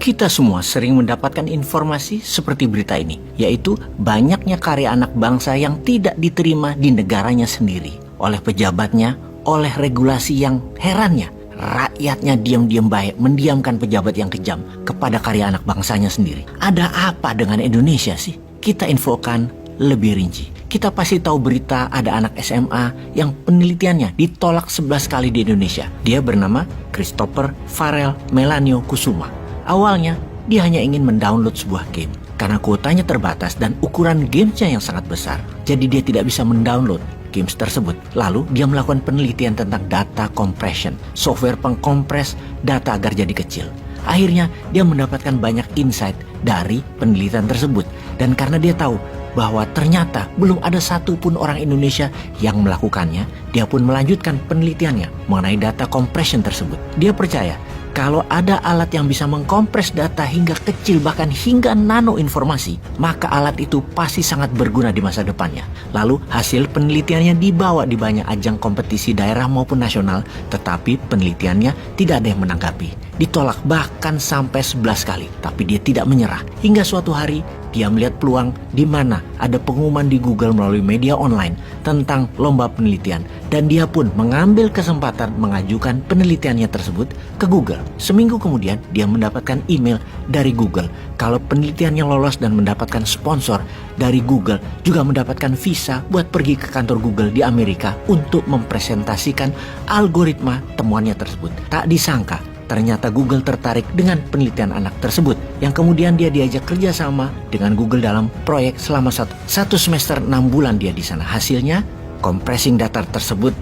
Kita semua sering mendapatkan informasi seperti berita ini, yaitu banyaknya karya anak bangsa yang tidak diterima di negaranya sendiri oleh pejabatnya, oleh regulasi yang herannya rakyatnya diam-diam baik mendiamkan pejabat yang kejam kepada karya anak bangsanya sendiri. Ada apa dengan Indonesia sih? Kita infokan lebih rinci. Kita pasti tahu berita ada anak SMA yang penelitiannya ditolak 11 kali di Indonesia. Dia bernama Christopher Farrell Melanio Kusuma. Awalnya, dia hanya ingin mendownload sebuah game. Karena kuotanya terbatas dan ukuran gamenya yang sangat besar, jadi dia tidak bisa mendownload games tersebut. Lalu, dia melakukan penelitian tentang data compression, software pengkompres data agar jadi kecil. Akhirnya, dia mendapatkan banyak insight dari penelitian tersebut. Dan karena dia tahu bahwa ternyata belum ada satupun orang Indonesia yang melakukannya, dia pun melanjutkan penelitiannya mengenai data compression tersebut. Dia percaya kalau ada alat yang bisa mengkompres data hingga kecil bahkan hingga nano informasi, maka alat itu pasti sangat berguna di masa depannya. Lalu hasil penelitiannya dibawa di banyak ajang kompetisi daerah maupun nasional, tetapi penelitiannya tidak ada yang menanggapi. Ditolak bahkan sampai 11 kali, tapi dia tidak menyerah. Hingga suatu hari dia melihat peluang di mana ada pengumuman di Google melalui media online tentang lomba penelitian, dan dia pun mengambil kesempatan mengajukan penelitiannya tersebut ke Google. Seminggu kemudian dia mendapatkan email dari Google kalau penelitiannya lolos dan mendapatkan sponsor dari Google, juga mendapatkan visa buat pergi ke kantor Google di Amerika untuk mempresentasikan algoritma temuannya tersebut. Tak disangka ternyata Google tertarik dengan penelitian anak tersebut, yang kemudian dia diajak kerjasama dengan Google dalam proyek selama satu semester 6 bulan dia di sana. Hasilnya, compressing data tersebut,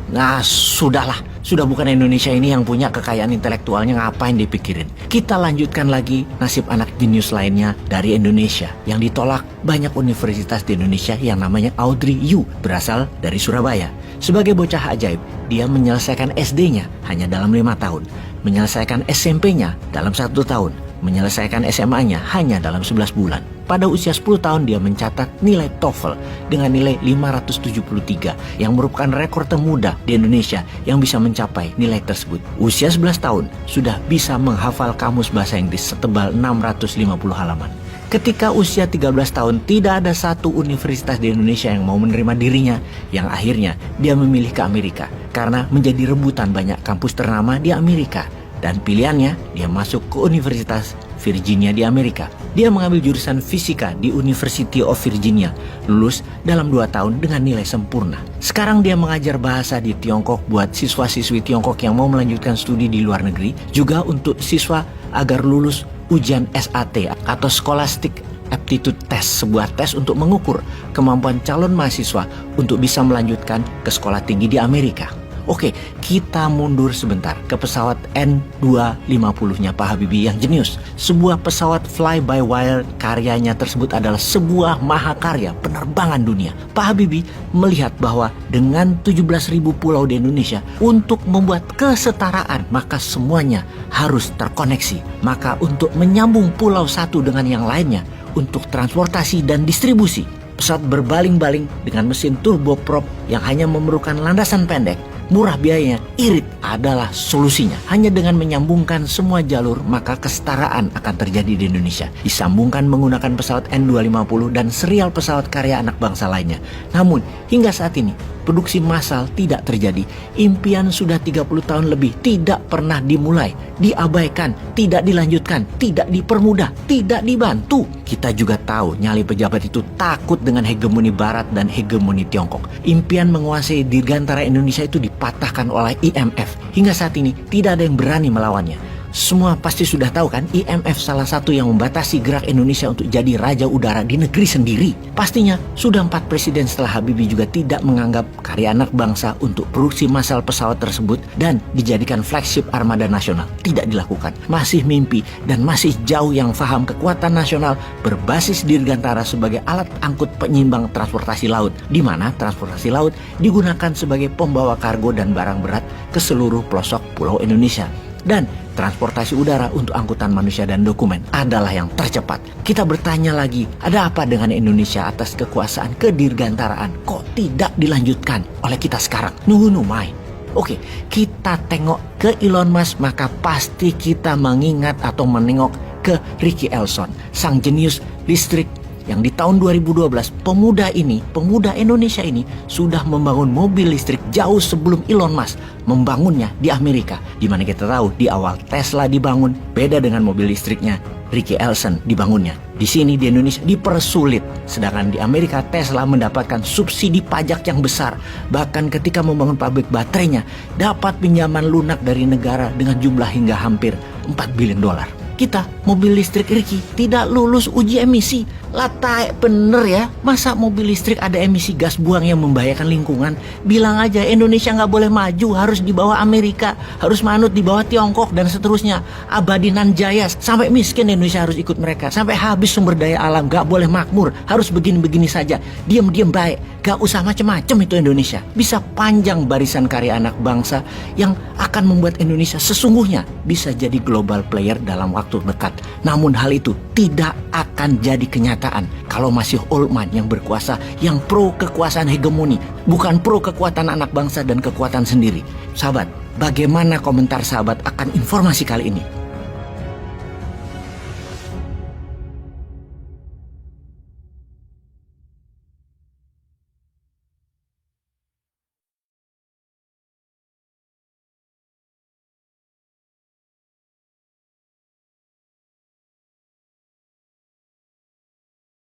sudah bukan Indonesia ini yang punya kekayaan intelektualnya, ngapain dipikirin. Kita lanjutkan lagi nasib anak jenius lainnya dari Indonesia yang ditolak banyak universitas di Indonesia, yang namanya Audrey Yu, berasal dari Surabaya. Sebagai bocah ajaib, dia menyelesaikan SD-nya hanya dalam 5 tahun, menyelesaikan SMP-nya dalam 1 tahun, menyelesaikan SMA-nya hanya dalam 11 bulan. Pada usia 10 tahun dia mencatat nilai TOEFL dengan nilai 573 yang merupakan rekor termuda di Indonesia yang bisa mencapai nilai tersebut. Usia 11 tahun sudah bisa menghafal kamus bahasa Inggris setebal 650 halaman. Ketika usia 13 tahun tidak ada satu universitas di Indonesia yang mau menerima dirinya, yang akhirnya dia memilih ke Amerika karena menjadi rebutan banyak kampus ternama di Amerika. Dan pilihannya, dia masuk ke Universitas Virginia di Amerika. Dia mengambil jurusan fisika di University of Virginia, lulus dalam 2 tahun dengan nilai sempurna. Sekarang dia mengajar bahasa di Tiongkok buat siswa-siswi Tiongkok yang mau melanjutkan studi di luar negeri, juga untuk siswa agar lulus ujian SAT atau Scholastic Aptitude Test, sebuah tes untuk mengukur kemampuan calon mahasiswa untuk bisa melanjutkan ke sekolah tinggi di Amerika. Oke, kita mundur sebentar ke pesawat N250-nya Pak Habibie yang jenius. Sebuah pesawat fly-by-wire, karyanya tersebut adalah sebuah mahakarya penerbangan dunia. Pak Habibie melihat bahwa dengan 17.000 pulau di Indonesia, untuk membuat kesetaraan, maka semuanya harus terkoneksi. Maka untuk menyambung pulau satu dengan yang lainnya, untuk transportasi dan distribusi, pesawat berbaling-baling dengan mesin turboprop yang hanya memerlukan landasan pendek, murah biayanya, irit adalah solusinya. Hanya dengan menyambungkan semua jalur, maka kesetaraan akan terjadi di Indonesia. Disambungkan menggunakan pesawat N250 dan serial pesawat karya anak bangsa lainnya. Namun, hingga saat ini, produksi massal tidak terjadi. Impian sudah 30 tahun lebih tidak pernah dimulai, diabaikan, tidak dilanjutkan, tidak dipermudah, tidak dibantu. Kita juga tahu nyali pejabat itu takut dengan hegemoni Barat dan hegemoni Tiongkok. Impian menguasai dirgantara Indonesia itu dipatahkan oleh IMF. Hingga saat ini tidak ada yang berani melawannya. Semua pasti sudah tahu kan, IMF salah satu yang membatasi gerak Indonesia untuk jadi raja udara di negeri sendiri. Pastinya sudah 4 presiden setelah Habibie juga tidak menganggap karya anak bangsa untuk produksi massal pesawat tersebut dan dijadikan flagship armada nasional. Tidak dilakukan. Masih mimpi dan masih jauh yang paham kekuatan nasional berbasis dirgantara sebagai alat angkut penyimbang transportasi laut, di mana transportasi laut digunakan sebagai pembawa kargo dan barang berat ke seluruh pelosok pulau Indonesia. Dan transportasi udara untuk angkutan manusia dan dokumen adalah yang tercepat. Kita bertanya lagi, ada apa dengan Indonesia atas kekuasaan kedirgantaraan? Kok tidak dilanjutkan oleh kita sekarang? Nuhunumai. Oke, kita tengok ke Elon Musk, maka pasti kita mengingat atau menengok ke Ricky Elson, sang jenius listrik yang di tahun 2012 pemuda Indonesia ini sudah membangun mobil listrik jauh sebelum Elon Musk membangunnya di Amerika. Di mana kita tahu di awal Tesla dibangun, beda dengan mobil listriknya Ricky Elson dibangunnya. Di sini di Indonesia dipersulit, sedangkan di Amerika Tesla mendapatkan subsidi pajak yang besar. Bahkan ketika membangun pabrik baterainya dapat pinjaman lunak dari negara dengan jumlah hingga hampir 4 billion dolar. Kita mobil listrik Ricky tidak lulus uji emisi. Latai bener ya, masa mobil listrik ada emisi gas buang yang membahayakan lingkungan? Bilang aja Indonesia nggak boleh maju, harus di bawah Amerika, harus manut di bawah Tiongkok dan seterusnya. Abadi nan jaya, sampai miskin Indonesia harus ikut mereka, sampai habis sumber daya alam, nggak boleh makmur, harus begini-begini saja, diam-diam baik, nggak usah macem-macem itu Indonesia. Bisa panjang barisan karya anak bangsa yang akan membuat Indonesia sesungguhnya bisa jadi global player dalam waktu dekat. Namun hal itu tidak akan jadi kenyataan kalau masih old man yang berkuasa, yang pro kekuasaan hegemoni, bukan pro kekuatan anak bangsa dan kekuatan sendiri. Sahabat, bagaimana komentar sahabat akan informasi kali ini?